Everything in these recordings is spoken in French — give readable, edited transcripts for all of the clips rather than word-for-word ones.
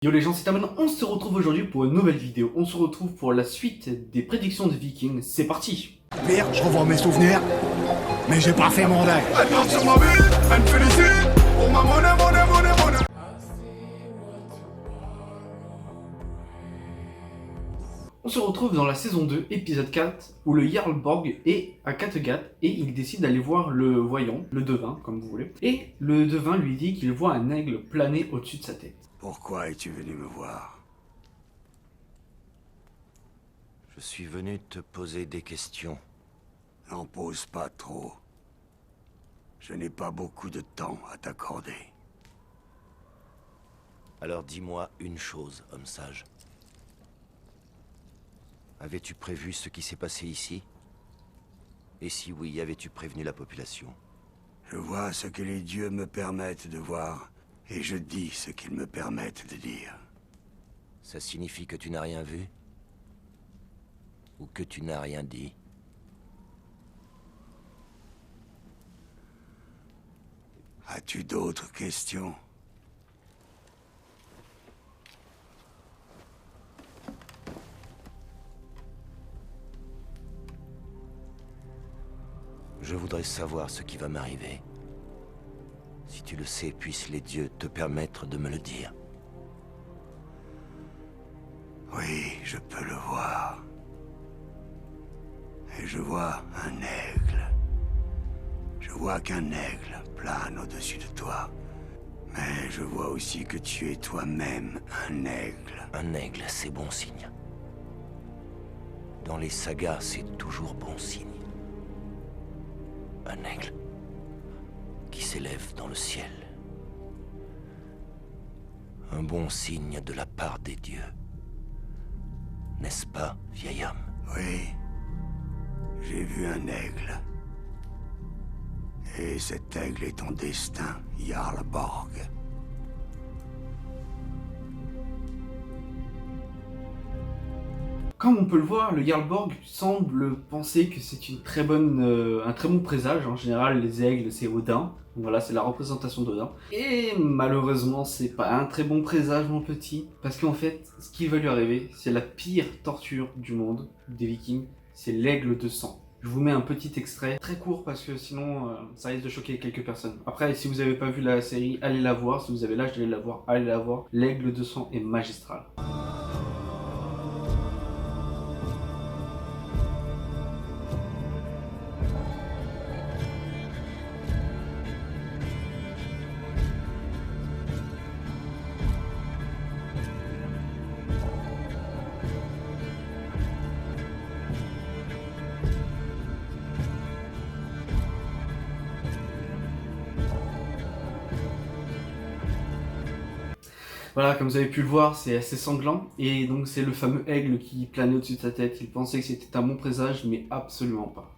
Yo les gens, c'est Taman, on se retrouve aujourd'hui pour une nouvelle vidéo. On se retrouve pour la suite des prédictions de Vikings. C'est parti. Pire, je revois mes souvenirs, mais j'ai pas fait mon deuil. Elle danse sur ma vie, elle me félicite pour ma monnaie. On se retrouve dans la saison 2, épisode 4, où le Jarl Borg est à Kattegat et il décide d'aller voir le voyant, le devin, comme vous voulez. Et le devin lui dit qu'il voit un aigle planer au-dessus de sa tête. Pourquoi es-tu venu me voir? Je suis venu te poser des questions. N'en pose pas trop. Je n'ai pas beaucoup de temps à t'accorder. Alors dis-moi une chose, homme sage. Avais-tu prévu ce qui s'est passé ici? Et si oui, avais-tu prévenu la population? Je vois ce que les dieux me permettent de voir, et je dis ce qu'ils me permettent de dire. Ça signifie que tu n'as rien vu? Ou que tu n'as rien dit? As-tu d'autres questions? Je voudrais savoir ce qui va m'arriver. Si tu le sais, puissent les dieux te permettre de me le dire. Oui, je peux le voir. Et je vois un aigle. Je vois qu'un aigle plane au-dessus de toi. Mais je vois aussi que tu es toi-même un aigle. Un aigle, c'est bon signe. Dans les sagas, c'est toujours bon signe. Un aigle qui s'élève dans le ciel. Un bon signe de la part des dieux. N'est-ce pas, vieil homme? Oui, j'ai vu un aigle. Et cet aigle est ton destin, Jarl Borg. Comme on peut le voir, le Jarl Borg semble penser que c'est une très bonne, un très bon présage. En général, les aigles, c'est Odin. Donc voilà, c'est la représentation d'Odin. Et malheureusement, c'est pas un très bon présage, mon petit. Parce qu'en fait, ce qui va lui arriver, c'est la pire torture du monde, des Vikings. C'est l'aigle de sang. Je vous mets un petit extrait, très court parce que sinon ça risque de choquer quelques personnes. Après, si vous n'avez pas vu la série, allez la voir. Si vous avez l'âge d'aller la voir, allez la voir. L'aigle de sang est magistral. Voilà, comme vous avez pu le voir, c'est assez sanglant. Et donc c'est le fameux aigle qui planait au-dessus de sa tête. Il pensait que c'était un bon présage, mais absolument pas.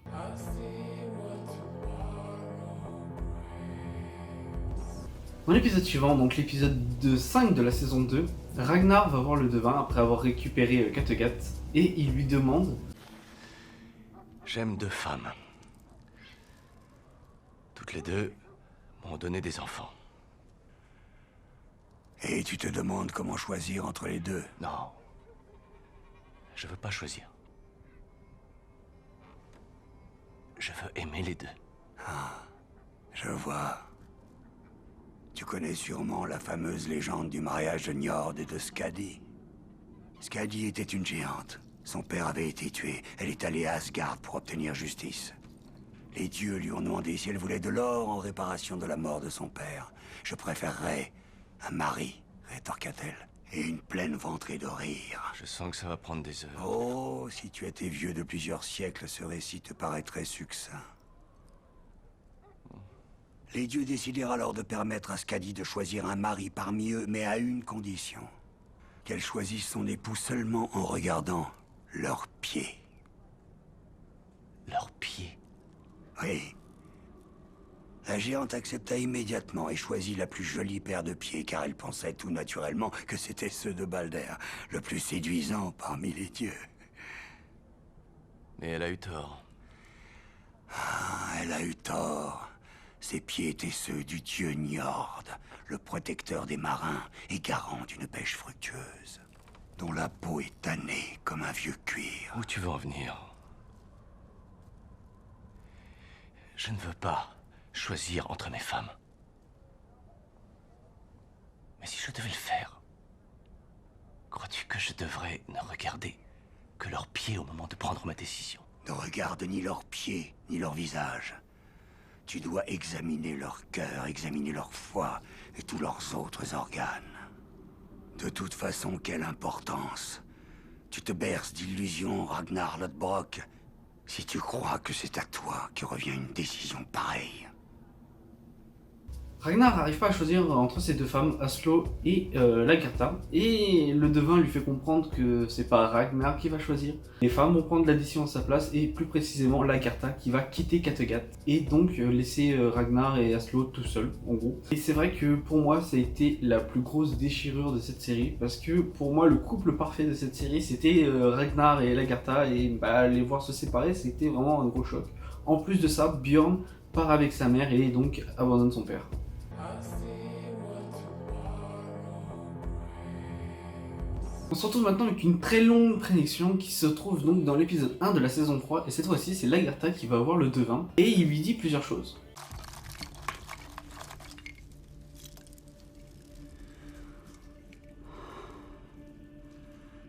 Dans l'épisode suivant, donc l'épisode 5 de la saison 2, Ragnar va voir le devin après avoir récupéré Kattegat. Et il lui demande... J'aime deux femmes. Toutes les deux m'ont donné des enfants. Et tu te demandes comment choisir entre les deux. Non. Je veux pas choisir. Je veux aimer les deux. Je vois. Tu connais sûrement la fameuse légende du mariage de Njord et de Skadi. Skadi était une géante. Son père avait été tué. Elle est allée à Asgard pour obtenir justice. Les dieux lui ont demandé si elle voulait de l'or en réparation de la mort de son père. Je préférerais un mari, rétorqua-t-elle, et une pleine ventrée de rire. Je sens que ça va prendre des heures. Oh, si tu étais vieux de plusieurs siècles, ce récit te paraîtrait succinct. Les dieux décidèrent alors de permettre à Skadi de choisir un mari parmi eux, mais à une condition. Qu'elle choisisse son époux seulement en regardant leurs pieds. Leurs pieds. Oui. La géante accepta immédiatement et choisit la plus jolie paire de pieds, car elle pensait tout naturellement que c'étaient ceux de Balder, le plus séduisant parmi les dieux. Mais elle a eu tort. Ah, elle a eu tort. Ses pieds étaient ceux du dieu Njord, le protecteur des marins et garant d'une pêche fructueuse, dont la peau est tannée comme un vieux cuir. Où tu veux en venir? Je ne veux pas choisir entre mes femmes. Mais si je devais le faire, crois-tu que je devrais ne regarder que leurs pieds au moment de prendre ma décision? Ne regarde ni leurs pieds, ni leur visage. Tu dois examiner leur cœur, examiner leur foie et tous leurs autres organes. De toute façon, quelle importance. Tu te berces d'illusions, Ragnar Lodbrok, si tu crois que c'est à toi que revient une décision pareille. Ragnar n'arrive pas à choisir entre ces deux femmes, Aslo et Lagertha, et le devin lui fait comprendre que c'est pas Ragnar qui va choisir. Les femmes vont prendre la décision à sa place, et plus précisément Lagertha qui va quitter Kattegat, et donc laisser Ragnar et Aslo tout seuls, en gros. Et c'est vrai que pour moi, ça a été la plus grosse déchirure de cette série, parce que pour moi, le couple parfait de cette série, c'était Ragnar et Lagertha, et les voir se séparer, c'était vraiment un gros choc. En plus de ça, Bjorn part avec sa mère et donc abandonne son père. On se retrouve maintenant avec une très longue prédiction qui se trouve donc dans l'épisode 1 de la saison 3, et cette fois-ci c'est Lagertha qui va voir le devin, et il lui dit plusieurs choses.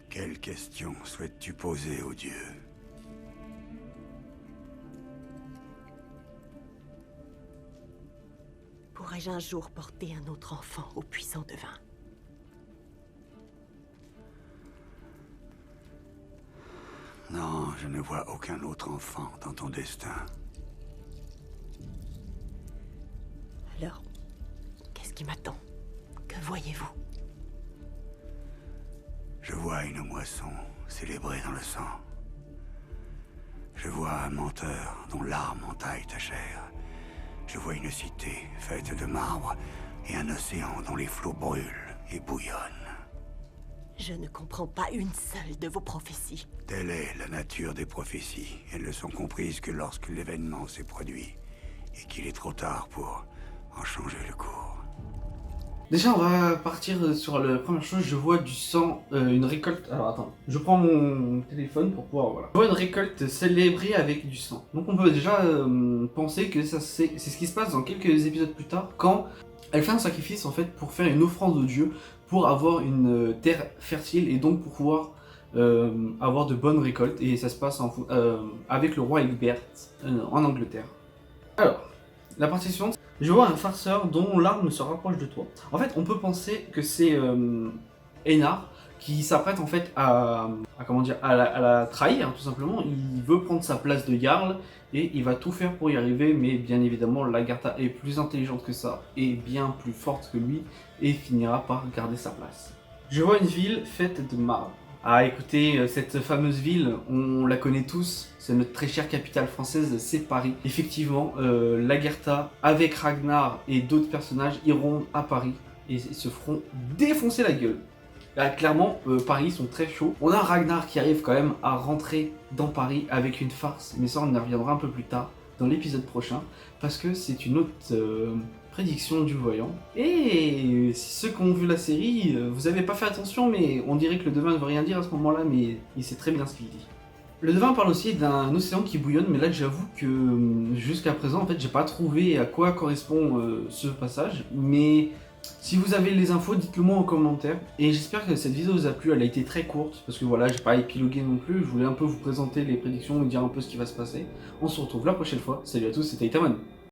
Quelle question souhaites-tu poser aux dieux? Pourrais-je un jour porter un autre enfant au puissant devin? Non, je ne vois aucun autre enfant dans ton destin. Alors, qu'est-ce qui m'attend? Que voyez-vous? Je vois une moisson célébrée dans le sang. Je vois un menteur dont l'arme entaille ta chair. Je vois une cité faite de marbre et un océan dont les flots brûlent et bouillonnent. Je ne comprends pas une seule de vos prophéties. Telle est la nature des prophéties. Elles ne sont comprises que lorsque l'événement s'est produit et qu'il est trop tard pour en changer le cours. Déjà on va partir sur la première chose, je vois du sang, une récolte... Alors attends, je prends mon téléphone pour pouvoir... Voilà. Je vois une récolte célébrée avec du sang. Donc on peut déjà penser que c'est ce qui se passe dans quelques épisodes plus tard, quand elle fait un sacrifice en fait pour faire une offrande au dieu, pour avoir une terre fertile et donc pour pouvoir avoir de bonnes récoltes. Et ça se passe avec le roi Egbert en Angleterre. Alors, la partie suivante, je vois un farceur dont l'arme se rapproche de toi. En fait, on peut penser que c'est Einar qui s'apprête en fait à la trahir, tout simplement. Il veut prendre sa place de Jarl et il va tout faire pour y arriver, mais bien évidemment, Lagertha est plus intelligente que ça et bien plus forte que lui et finira par garder sa place. Je vois une ville faite de marbre. Ah écoutez, cette fameuse ville, on la connaît tous, c'est notre très chère capitale française, c'est Paris. Effectivement, Lagertha, avec Ragnar et d'autres personnages, iront à Paris et se feront défoncer la gueule. Là, clairement, Paris sont très chauds. On a Ragnar qui arrive quand même à rentrer dans Paris avec une farce, mais ça on y reviendra un peu plus tard, dans l'épisode prochain, parce que c'est une autre prédiction du voyant. Et ceux qui ont vu la série, vous avez pas fait attention, mais on dirait que le devin ne veut rien dire à ce moment-là, mais il sait très bien ce qu'il dit. Le devin parle aussi d'un océan qui bouillonne, mais là j'avoue que jusqu'à présent, en fait, j'ai pas trouvé à quoi correspond ce passage, mais si vous avez les infos, dites-le moi en commentaire. Et j'espère que cette vidéo vous a plu, elle a été très courte, parce que voilà, j'ai pas épilogué non plus, je voulais un peu vous présenter les prédictions et dire un peu ce qui va se passer. On se retrouve la prochaine fois, salut à tous, c'était Itamon.